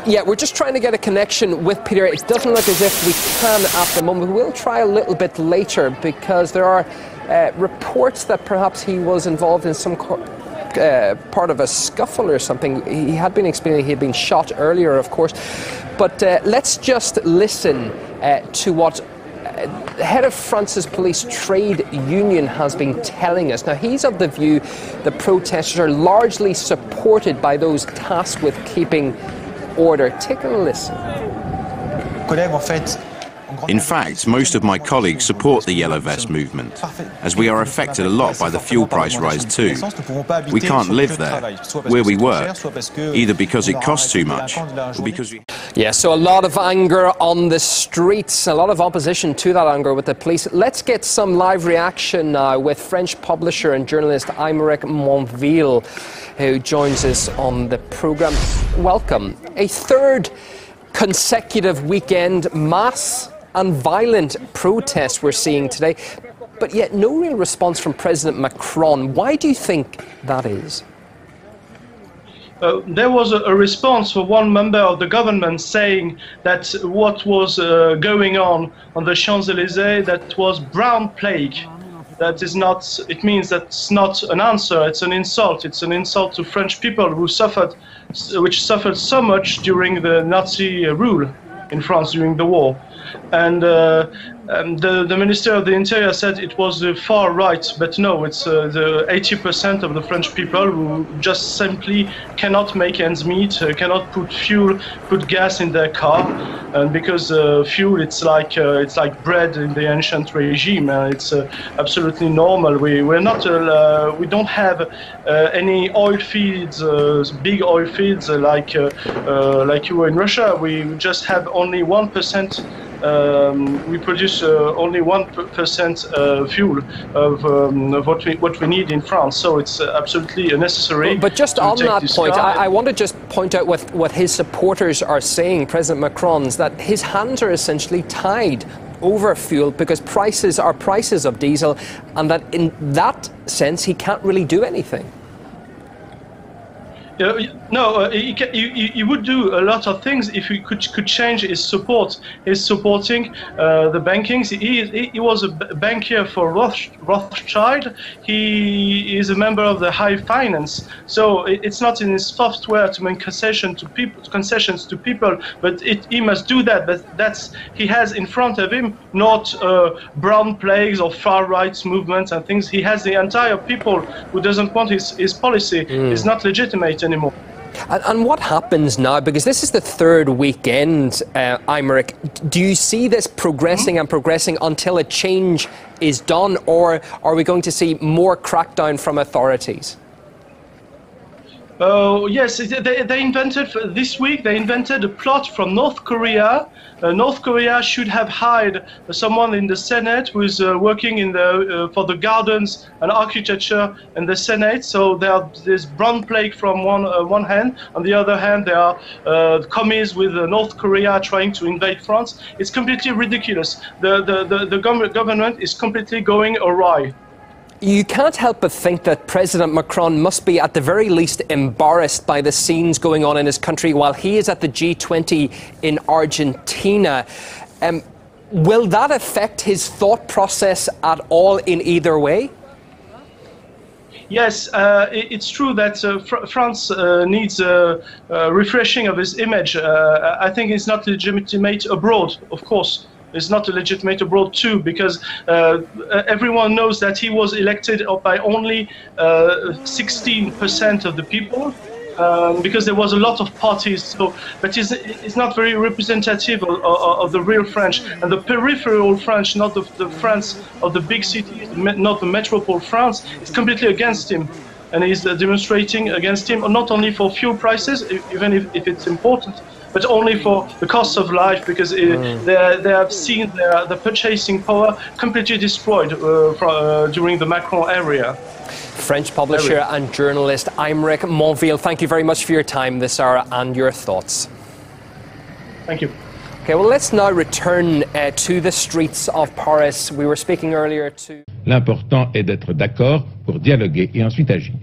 Yeah, we're just trying to get a connection with Peter. It doesn't look as if we can at the moment. We'll try a little bit later because there are reports that perhaps he was involved in some part of a scuffle or something. He had been explaining he had been shot earlier, of course. But let's just listen to what the head of France's police trade union has been telling us. Now, he's of the view the protesters are largely supported by those tasked with keeping order. Take a listen. In fact, most of my colleagues support the Yellow Vest movement, as we are affected a lot by the fuel price rise too. We can't live there, where we work, either because it costs too much, or because we... Yeah, so a lot of anger on the streets, a lot of opposition to that anger with the police. Let's get some live reaction now with French publisher and journalist Aymeric who joins us on the programme. Welcome. A third consecutive weekend mass and violent protests we're seeing today, but yet no real response from President Macron. Why do you think that is? There was a response for one member of the government saying that what was going on the Champs-Élysées, that was brown plague. That is not, it means that's not an answer, it's an insult. It's an insult to French people who suffered, which suffered so much during the Nazi rule in France during the war. And the Minister of the Interior said it was the far right, but no, it's the 80% of the French people who just simply cannot make ends meet, cannot put gas in their car, and because fuel, it's like bread in the ancient regime. It's absolutely normal. We don't have any oil fields, big oil fields like you were in Russia. We just have only 1%. We produce only 1% fuel of what we need in France, so it's absolutely necessary. But just on that point, I want to just point out what his supporters are saying, President Macron's, that his hands are essentially tied over fuel because prices are prices of diesel, and that in that sense he can't really do anything. No, he would do a lot of things if he could change his support. He's supporting the bankings. He was a banker for Rothschild. He is a member of the high finance. So it's not in his software to make concessions to people, but he must do that. But he has in front of him not brown plagues or far right movements and things. He has the entire people who doesn't want his policy. Is not legitimate anymore. And what happens now? Because this is the third weekend, Aymeric. Do you see this progressing and progressing until a change is done, or are we going to see more crackdown from authorities? Yes, they invented, this week, they invented a plot from North Korea. North Korea should have hired someone in the Senate who is working in for the gardens and architecture in the Senate. So there's brown plague from one hand. On the other hand, there are commies with North Korea trying to invade France. It's completely ridiculous. The government is completely going awry. You can't help but think that President Macron must be at the very least embarrassed by the scenes going on in his country while he is at the G20 in Argentina. Will that affect his thought process at all in either way? Yes, it's true that France needs a refreshing of his image. I think it's not legitimate abroad, of course. It's not legitimate abroad too, because everyone knows that he was elected by only 16% of the people, because there was a lot of parties. So, but it's not very representative of the real French, and the peripheral French, not the France of the big cities, not the metropole France, is completely against him. And he's demonstrating against him, not only for fuel prices, even if it's important, but only for the cost of life, because they have seen the purchasing power completely destroyed during the Macron area. French publisher and journalist Aymeric Monville, thank you very much for your time this hour and your thoughts. Thank you. Okay, well, let's now return to the streets of Paris. We were speaking earlier to... L'important est d'être d'accord pour dialoguer et ensuite agir.